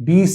20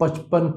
55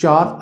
4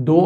2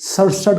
67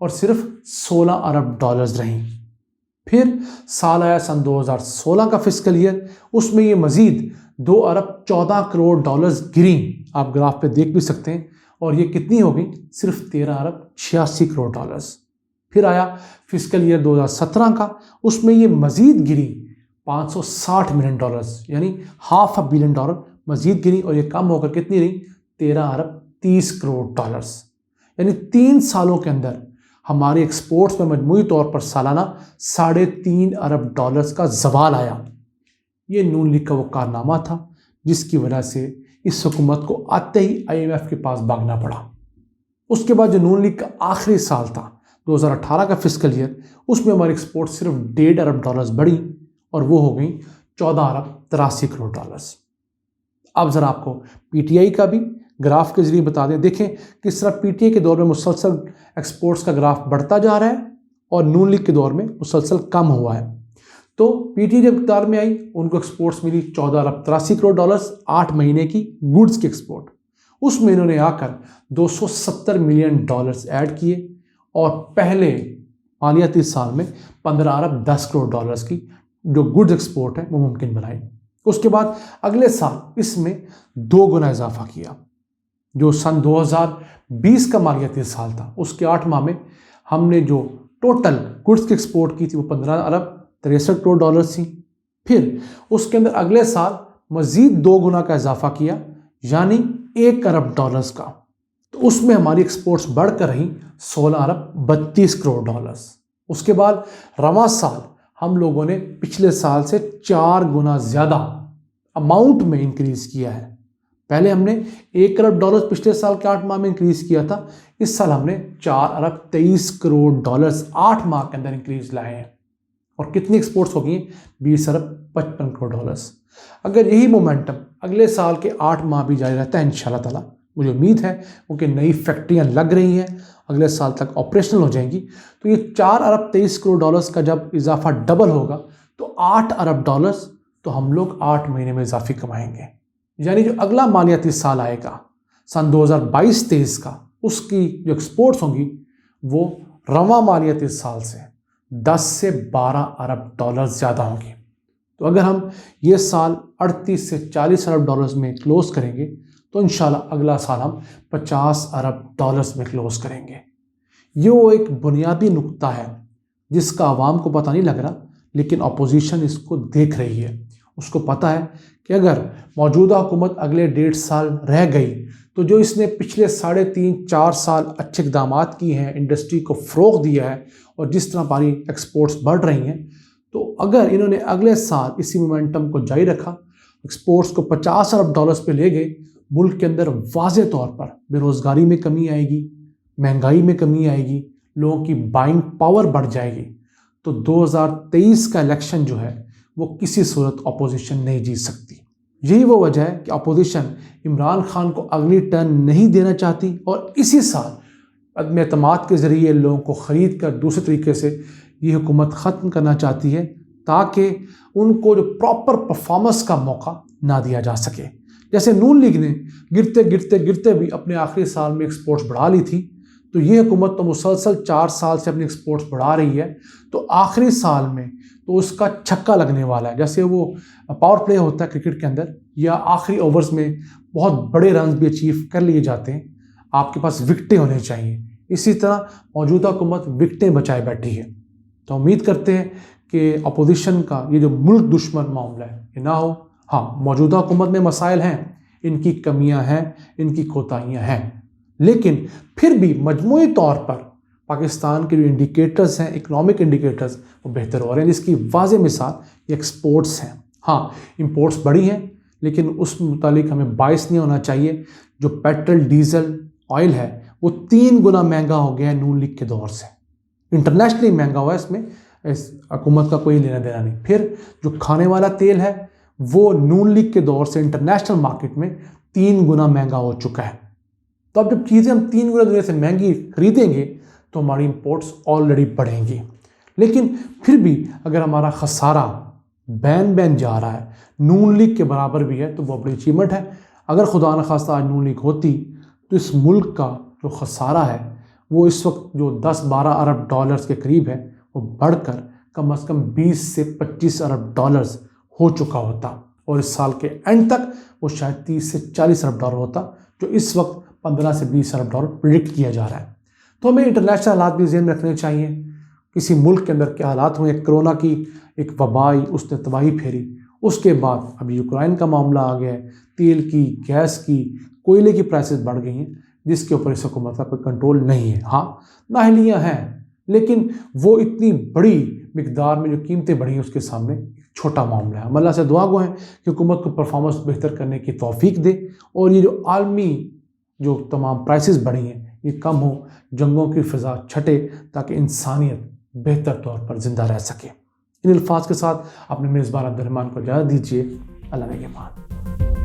اور صرف 16 ارب ڈالرز رہیں۔ پھر سال آیا سن 2016 کا فسکل ایئر، اس میں یہ مزید 2 ارب 14 کروڑ ڈالرز گریں، آپ گراف پہ دیکھ بھی سکتے ہیں، اور یہ کتنی ہو گئی؟ صرف 13 ارب 86 کروڑ ڈالرز۔ پھر آیا فسکل ایئر 2017 کا، اس میں یہ مزید گری 560 ملین ڈالرز، یعنی $500 ملین مزید گری، اور یہ کم ہو کر کتنی رہی؟ 13 ارب 30 کروڑ ڈالرز۔ یعنی 3 سالوں کے اندر ہمارے ایکسپورٹس میں مجموعی طور پر سالانہ 3.5 ارب ڈالرز کا زوال آیا۔ یہ نون لیگ کا وہ کارنامہ تھا جس کی وجہ سے اس حکومت کو آتے ہی IMF کے پاس بھاگنا پڑا۔ اس کے بعد جو نون لیگ کا آخری سال تھا 2018 کا فسکل ایئر، اس میں ہماری ایکسپورٹ صرف 1.5 ارب ڈالرز بڑھی، اور وہ ہو گئی 14 ارب 83 کروڑ ڈالرز۔ اب ذرا آپ کو PTI کا بھی گراف کے ذریعے بتا دیں، دیکھیں کس طرح PTI کے دور میں مسلسل ایکسپورٹس کا گراف بڑھتا جا رہا ہے اور نون لیگ کے دور میں مسلسل کم ہوا ہے۔ تو PTI جب اقتدار میں آئی، ان کو ایکسپورٹس ملی 14 ارب 83 کروڑ ڈالرز 8 مہینے کی گوڈز کی ایکسپورٹ۔ اس میں انہوں نے آ کر 270 ملین ڈالرز ایڈ کیے، اور پہلے مالیاتی سال میں 15 ارب 10 کروڑ ڈالرز کی جو گوڈز ایکسپورٹ ہے وہ ممکن بنائی۔ اس کے بعد اگلے سال اس میں 2 گنا اضافہ کیا، جو سن 2020 کا مالیاتی سال تھا، اس کے 8 ماہ میں ہم نے جو ٹوٹل گوڈز کی ایکسپورٹ کی تھی وہ 15 ارب 63 کروڑ ڈالرز تھی۔ پھر اس کے اندر اگلے سال مزید 2 گنا کا اضافہ کیا، یعنی 1 ارب ڈالرز کا، تو اس میں ہماری ایکسپورٹس بڑھ کر رہیں 16 ارب 32 کروڑ ڈالرز۔ اس کے بعد رواں سال ہم لوگوں نے پچھلے سال سے 4 گنا زیادہ اماؤنٹ میں انکریز کیا ہے۔ پہلے ہم نے 1 ارب ڈالرز پچھلے سال کے 8 ماہ میں انکریز کیا تھا، اس سال ہم نے 4 ارب 23 کروڑ ڈالرز 8 ماہ کے اندر انکریز لائے ہیں، اور کتنی ایکسپورٹس ہو گئی ہیں؟ 20 ارب 55 کروڑ ڈالرز۔ اگر یہی مومنٹم اگلے سال کے 8 ماہ بھی جاری رہتا ہے انشاءاللہ تعالیٰ، مجھے امید ہے کیونکہ نئی فیکٹریاں لگ رہی ہیں، اگلے سال تک آپریشنل ہو جائیں گی، تو یہ 4 ارب 23 کروڑ ڈالرز کا جب اضافہ ڈبل ہوگا تو 8 ارب ڈالرز تو ہم لوگ 8 مہینے میں اضافی کمائیں گے۔ یعنی جو اگلا مالیاتی سال آئے گا سن 2022-23 کا، اس کی جو ایکسپورٹس ہوں گی وہ رواں مالیاتی سال سے 10 سے 12 ارب ڈالرز زیادہ ہوں گی۔ تو اگر ہم یہ سال 38 سے 40 ارب ڈالرز میں کلوز کریں گے تو انشاءاللہ اگلا سال ہم 50 ارب ڈالرز میں کلوز کریں گے۔ یہ وہ ایک بنیادی نقطہ ہے جس کا عوام کو پتہ نہیں لگ رہا، لیکن اپوزیشن اس کو دیکھ رہی ہے۔ اس کو پتہ ہے کہ اگر موجودہ حکومت اگلے 1.5 سال رہ گئی تو جو اس نے پچھلے 3.5-4 سال اچھے اقدامات کی ہیں، انڈسٹری کو فروغ دیا ہے، اور جس طرح ہماری ایکسپورٹس بڑھ رہی ہیں، تو اگر انہوں نے اگلے سال اسی مومنٹم کو جاری رکھا، ایکسپورٹس کو 50 ارب ڈالرز پہ لے گئے، ملک کے اندر واضح طور پر بے روزگاری میں کمی آئے گی، مہنگائی میں کمی آئے گی، لوگوں کی بائنگ پاور بڑھ جائے گی، تو 2023 کا الیکشن جو ہے وہ کسی صورت اپوزیشن نہیں جیت سکتی۔ یہی وہ وجہ ہے کہ اپوزیشن عمران خان کو اگلی ٹرن نہیں دینا چاہتی، اور اسی سال عدم اعتماد کے ذریعے لوگوں کو خرید کر دوسرے طریقے سے یہ حکومت ختم کرنا چاہتی ہے، تاکہ ان کو جو پراپر پرفارمنس کا موقع نہ دیا جا سکے۔ جیسے نون لیگ نے گرتے بھی اپنے آخری سال میں ایکسپورٹس بڑھا لی تھی، تو یہ حکومت تو مسلسل 4 سال سے اپنی ایکسپورٹس بڑھا رہی ہے، تو آخری سال میں تو اس کا چھکا لگنے والا ہے۔ جیسے وہ پاور پلے ہوتا ہے کرکٹ کے اندر، یا آخری اوورز میں بہت بڑے رنز بھی اچیو کر لیے جاتے ہیں، آپ کے پاس وکٹیں ہونے چاہیے، اسی طرح موجودہ حکومت وکٹیں بچائے بیٹھی ہے۔ تو امید کرتے ہیں کہ اپوزیشن کا یہ جو ملک دشمن معاملہ ہے یہ نہ ہو۔ ہاں، موجودہ حکومت میں مسائل ہیں، ان کی کمیاں ہیں، ان کی کوتاہیاں ہیں، لیکن پھر بھی مجموعی طور پر پاکستان کے جو انڈیکیٹرز ہیں، اکنامک انڈیکیٹرز، وہ بہتر ہو رہے ہیں، جس کی واضح مثال یہ ایکسپورٹس ہیں۔ ہاں، امپورٹس بڑھی ہیں، لیکن اس متعلق ہمیں باعث نہیں ہونا چاہیے۔ جو پیٹرول، ڈیزل، آئل ہے وہ 3 گنا مہنگا ہو گیا ہے نون لیگ کے دور سے، انٹرنیشنلی مہنگا ہوا ہے، اس میں اس حکومت کا کوئی لینا دینا نہیں۔ پھر جو کھانے والا تیل ہے وہ نون لیگ کے دور سے انٹرنیشنل مارکیٹ میں 3 گنا مہنگا ہو چکا ہے۔ تو اب جب چیزیں ہم 3 گنا دنیا سے مہنگی خریدیں گے تو ہماری امپورٹس آلریڈی بڑھیں گی، لیکن پھر بھی اگر ہمارا خسارہ بین جا رہا ہے، نون لیگ کے برابر بھی ہے، تو وہ بڑی اچیومنٹ ہے۔ اگر خدا نخواستہ آج نون لیگ ہوتی تو اس ملک کا جو خسارہ ہے وہ اس وقت جو 10-12 ارب ڈالرز کے قریب ہے وہ بڑھ کر کم از کم 20 سے 25 ارب ڈالرز ہو چکا ہوتا، اور اس سال کے اینڈ تک وہ شاید 30 سے 40 ارب ڈالر ہوتا، جو اس وقت 15 سے 20 ارب ڈالر پریڈکٹ کیا جا رہا ہے۔ تو ہمیں انٹرنیشنل حالات بھی ذہن میں رکھنے چاہیے، کسی ملک کے اندر کیا حالات ہوئے، کرونا کی ایک وبائی اس نے تباہی پھیری، اس کے بعد اب یوکرائن کا معاملہ آ گیا ہے، تیل کی، گیس کی، کوئلے کی پرائسز بڑھ گئی ہیں، جس کے اوپر اس حکومت کا کوئی کنٹرول نہیں ہے۔ ہاں نااہلیاں ہیں، لیکن وہ اتنی بڑی مقدار میں جو قیمتیں بڑھی ہیں اس کے سامنے چھوٹا معاملہ ہے۔ ہم اللہ سے دعا گو ہیں کہ حکومت کو پرفارمنس بہتر کرنے کی توفیق دے، اور یہ جو عالمی جو تمام پرائسز بڑھی ہیں یہ کم ہو، جنگوں کی فضا چھٹے، تاکہ انسانیت بہتر طور پر زندہ رہ سکے۔ ان الفاظ کے ساتھ اپنے میزبان عبد الرحمان کو اجازت دیجیے۔ اللہ نگہبان۔